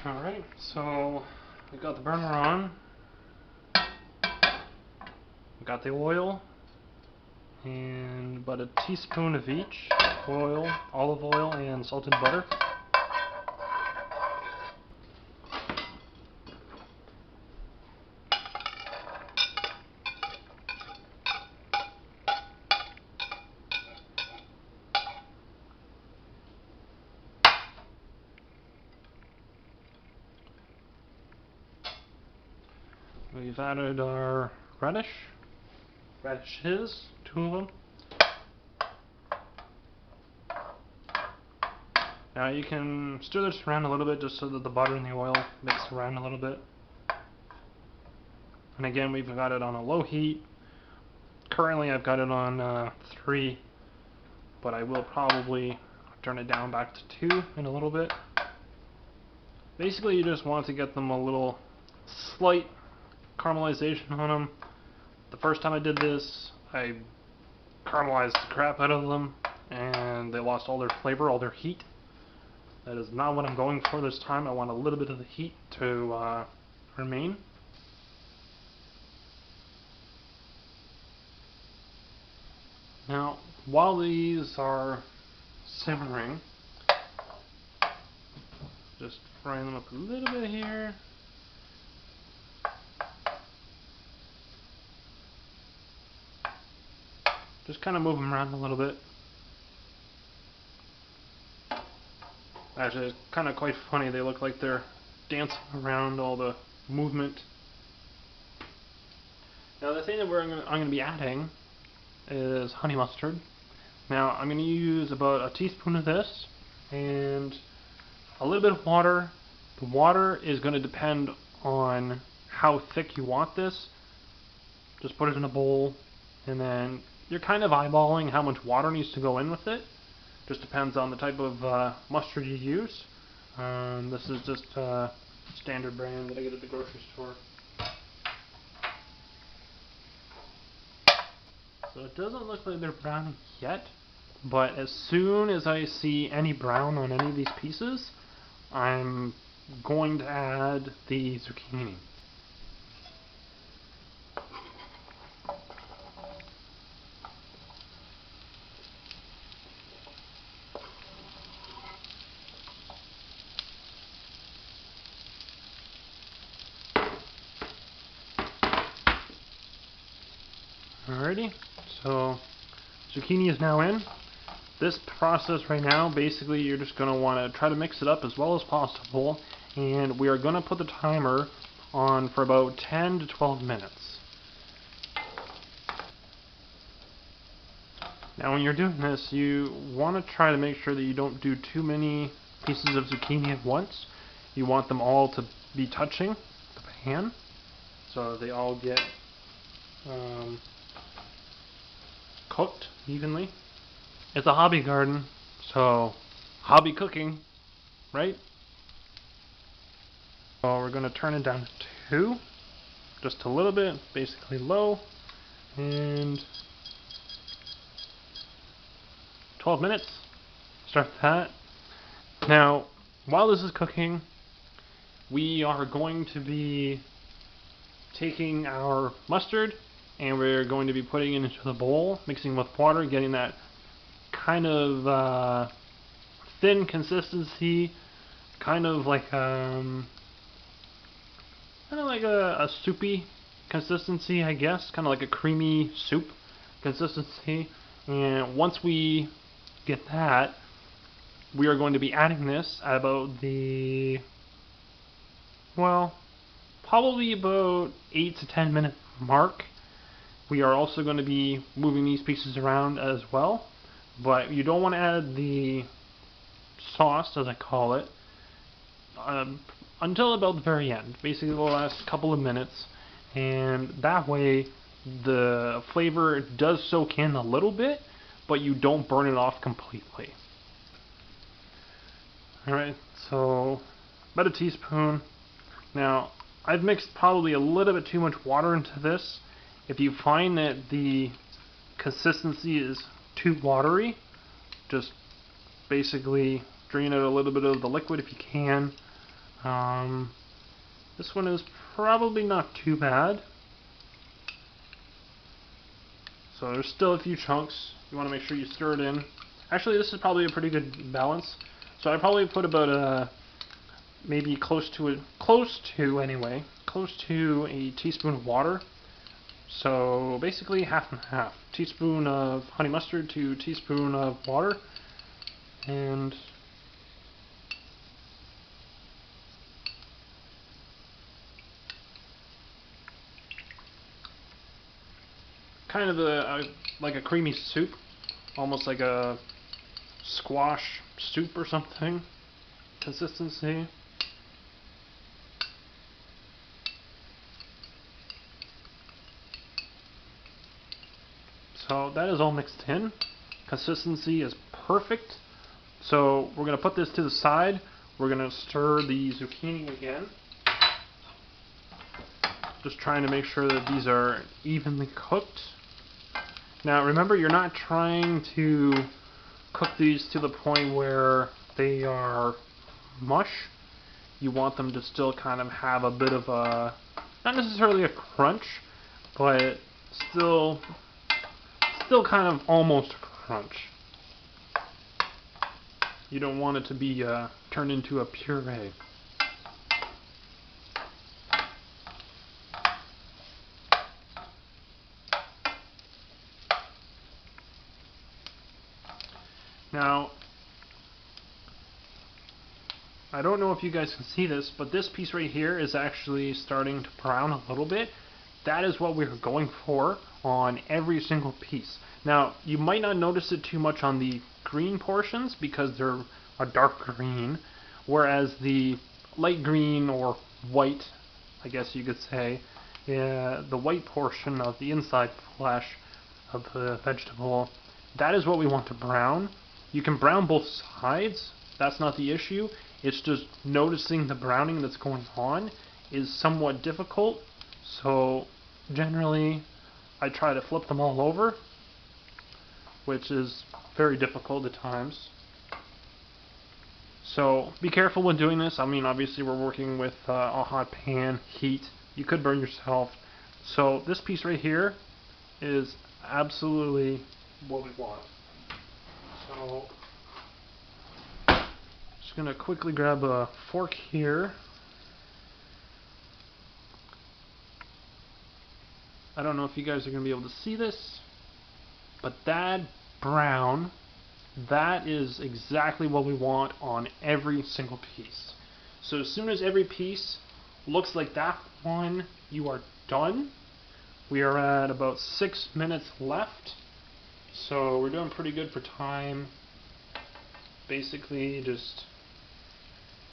Alright, so we got the burner on, we got the oil, and about a teaspoon of each, oil, olive oil, and salted butter. We've added our radishes, 2 of them. Now you can stir this around a little bit just so that the butter and the oil mix around a little bit. And again, we've got it on a low heat. Currently I've got it on 3, but I will probably turn it down back to 2 in a little bit. Basically you just want to get them a little slight caramelization on them. The first time I did this, I caramelized the crap out of them and they lost all their flavor, all their heat. That is not what I'm going for this time. I want a little bit of the heat to remain. Now, while these are simmering, just frying them up a little bit here. Just kind of move them around a little bit. Actually, it's kind of quite funny. They look like they're dancing around all the movement. Now, the thing that I'm going to be adding is honey mustard. Now, I'm going to use about a teaspoon of this and a little bit of water. The water is going to depend on how thick you want this. Just put it in a bowl, and then you're kind of eyeballing how much water needs to go in with it. Just depends on the type of mustard you use. This is just standard brand that I get at the grocery store. So it doesn't look like they're browning yet, but as soon as I see any brown on any of these pieces, I'm going to add the zucchini. Alrighty, so zucchini is now in. This process right now, basically you're just going to want to try to mix it up as well as possible, and we are going to put the timer on for about 10 to 12 minutes. Now when you're doing this, you want to try to make sure that you don't do too many pieces of zucchini at once. You want them all to be touching the pan, so they all get cooked evenly. It's a hobby garden, so hobby cooking, right? So we're going to turn it down to 2, just a little bit, basically low, and 12 minutes. Start that. Now, while this is cooking, we are going to be taking our mustard and we're going to be putting it into the bowl, mixing with water, getting that kind of thin consistency, kind of like a soupy consistency, I guess, kind of like a creamy soup consistency. And once we get that, we are going to be adding this at about the, well, probably about 8 to 10 minute mark. We are also going to be moving these pieces around as well, but you don't want to add the sauce, as I call it, until about the very end, basically the last couple of minutes, and that way the flavor does soak in a little bit, but you don't burn it off completely. Alright, so about a teaspoon. Now, I've mixed probably a little bit too much water into this. If you find that the consistency is too watery, just basically drain out a little bit of the liquid if you can. This one is probably not too bad. So there's still a few chunks. You want to make sure you stir it in. Actually, this is probably a pretty good balance. So I probably put about maybe close to a teaspoon of water. So basically half and half. Teaspoon of honey mustard to teaspoon of water. And kind of like a creamy soup, almost like a squash soup or something consistency. So that is all mixed in. Consistency is perfect. So we're going to put this to the side. We're going to stir the zucchini again. Just trying to make sure that these are evenly cooked. Now remember, you're not trying to cook these to the point where they are mush. You want them to still kind of have a bit of a, not necessarily a crunch, but still kind of almost a crunch. You don't want it to be turned into a puree. Now, I don't know if you guys can see this, but this piece right here is actually starting to brown a little bit. That is what we're going for on every single piece. Now, you might not notice it too much on the green portions because they're a dark green, whereas the light green or white, I guess you could say, the white portion of the inside flesh of the vegetable, that is what we want to brown. You can brown both sides, that's not the issue. It's just noticing the browning that's going on is somewhat difficult. So generally I try to flip them all over, which is very difficult at times. So be careful when doing this. I mean, obviously we're working with a hot pan, heat. You could burn yourself. So this piece right here is absolutely what we want. So just gonna quickly grab a fork here. I don't know if you guys are gonna be able to see this, but that brown, that is exactly what we want on every single piece. So as soon as every piece looks like that one, you are done. We are at about 6 minutes left. So we're doing pretty good for time. Basically just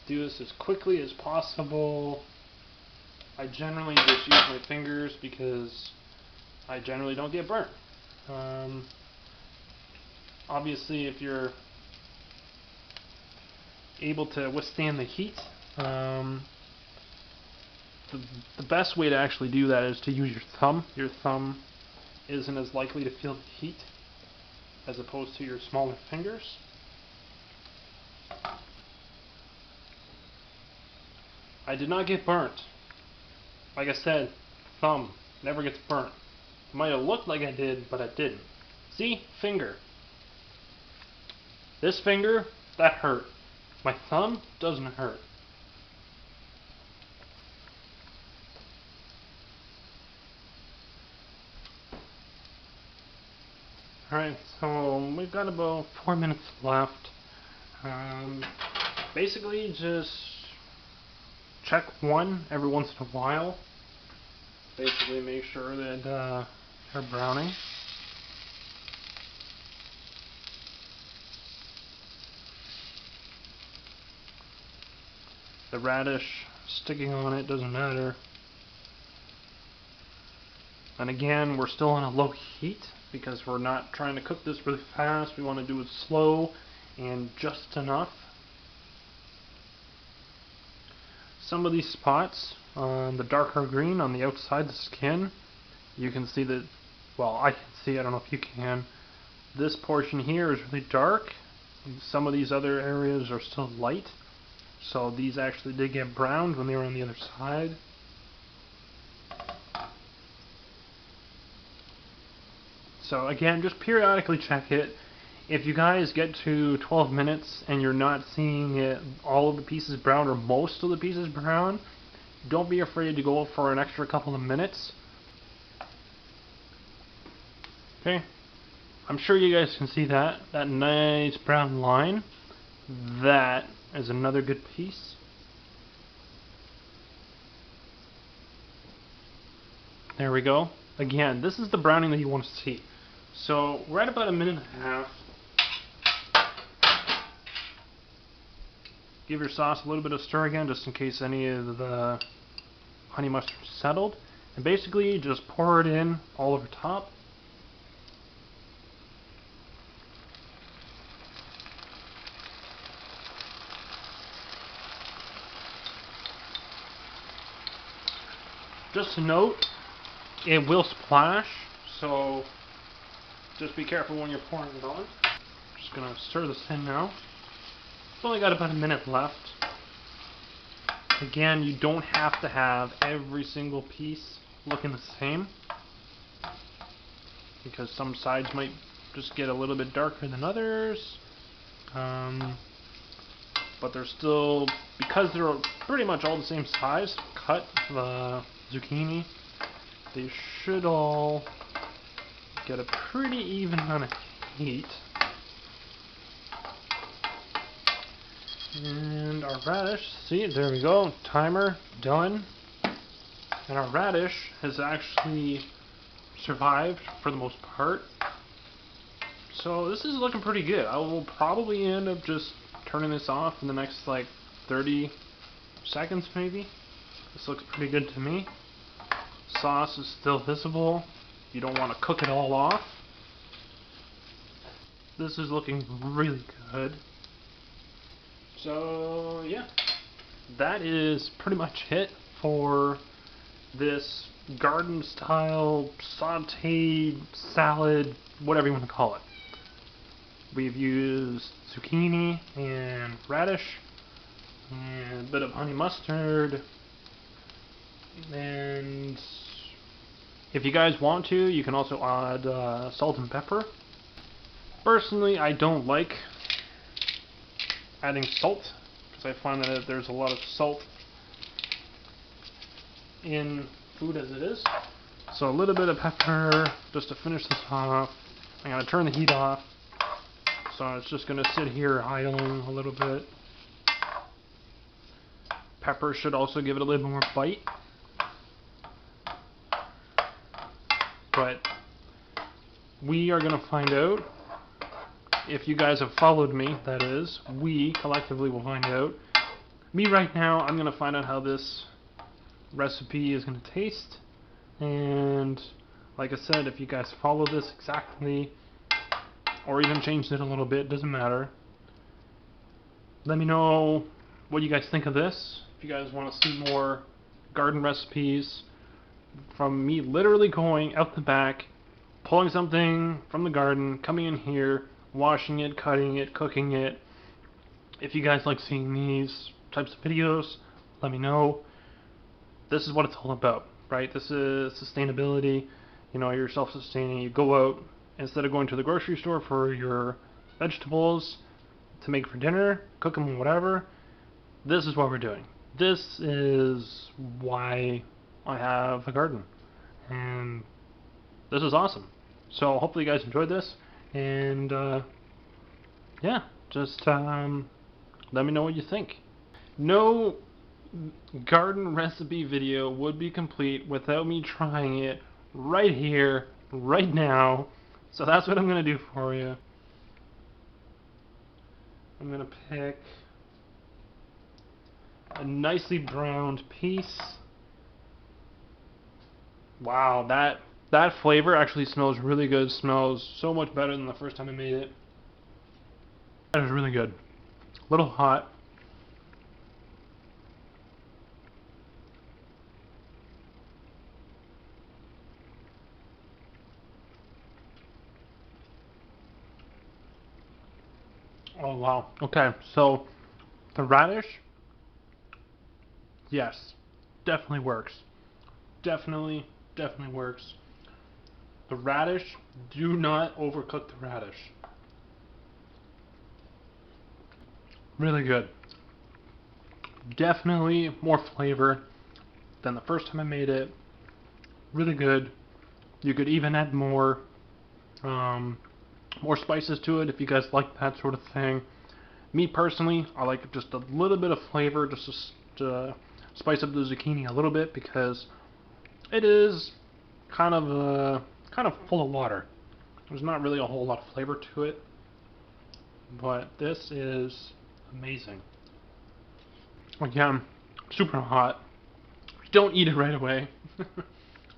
do this as quickly as possible. I generally just use my fingers because I generally don't get burnt. Obviously if you're able to withstand the heat, the best way to actually do that is to use your thumb. Your thumb isn't as likely to feel the heat as opposed to your smaller fingers. I did not get burnt. Like I said, thumb never gets burnt. It might have looked like I did, but I didn't. See? Finger. This finger, that hurt. My thumb doesn't hurt. Alright, so we've got about 4 minutes left. Basically just check one every once in a while. Basically make sure that they're browning. The radish sticking on it doesn't matter. And again, we're still on a low heat because we're not trying to cook this really fast. We want to do it slow and just enough. Some of these spots on the darker green on the outside the skin, you can see that, well, I can see, I don't know if you can, this portion here is really dark. Some of these other areas are still light. So these actually did get browned when they were on the other side. So again, just periodically check it. If you guys get to 12 minutes and you're not seeing it, all of the pieces brown or most of the pieces brown, don't be afraid to go for an extra couple of minutes. Okay, I'm sure you guys can see that nice brown line. That is another good piece. There we go. Again, this is the browning that you want to see. So we're at about a minute and a half. Give your sauce a little bit of stir again, just in case any of the honey mustard settled. And basically, just pour it in all over top. Just a note, it will splash, so just be careful when you're pouring it on. Just gonna stir this in now. It's only got about a minute left. Again, you don't have to have every single piece looking the same, because some sides might just get a little bit darker than others. But they're still, because they're pretty much all the same size, cut the zucchini, they should all get a pretty even amount of heat. And our radish, see, there we go, timer done. And our radish has actually survived for the most part. So this is looking pretty good. I will probably end up just turning this off in the next like 30 seconds maybe. This looks pretty good to me. Sauce is still visible. You don't want to cook it all off. This is looking really good. So yeah, that is pretty much it for this garden style sauteed salad, whatever you want to call it. We've used zucchini and radish and a bit of honey mustard, and if you guys want to, you can also add salt and pepper. Personally, I don't like adding salt, because I find that there's a lot of salt in food as it is. So a little bit of pepper just to finish this off. I'm going to turn the heat off, so it's just going to sit here idling a little bit. Pepper should also give it a little more bite. But we are going to find out. If you guys have followed me, that is, we collectively will find out. Me right now, I'm going to find out how this recipe is going to taste. And like I said, if you guys follow this exactly, or even changed it a little bit, doesn't matter. Let me know what you guys think of this. If you guys want to see more garden recipes from me literally going out the back, pulling something from the garden, coming in here, washing it, cutting it, cooking it. If you guys like seeing these types of videos, let me know. This is what it's all about, right? This is sustainability. You know, you're self-sustaining. You go out, instead of going to the grocery store for your vegetables to make for dinner, cook them, whatever. This is what we're doing. This is why I have a garden. And this is awesome. So hopefully you guys enjoyed this. And yeah, just let me know what you think. No garden recipe video would be complete without me trying it right here, right now. So that's what I'm going to do for you. I'm going to pick a nicely browned piece. Wow, that flavor actually smells really good. Smells so much better than the first time I made it. That is really good. A little hot. Oh wow. Okay, so the radish Yes, definitely works. Definitely, definitely works. The radish, do not overcook the radish. Really good. Definitely more flavor than the first time I made it. Really good. You could even add um, more spices to it if you guys like that sort of thing. Me personally, I like just a little bit of flavor just to spice up the zucchini a little bit because it is kind of full of water. There's not really a whole lot of flavor to it, but this is amazing. Again, super hot. Don't eat it right away.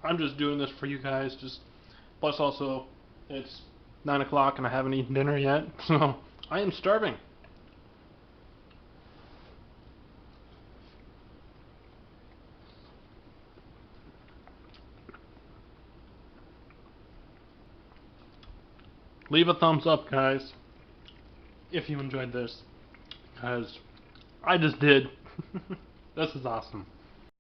I'm just doing this for you guys. Just plus also, it's 9 o'clock and I haven't eaten dinner yet, so I am starving. Leave a thumbs up, guys, if you enjoyed this, because I just did. This is awesome.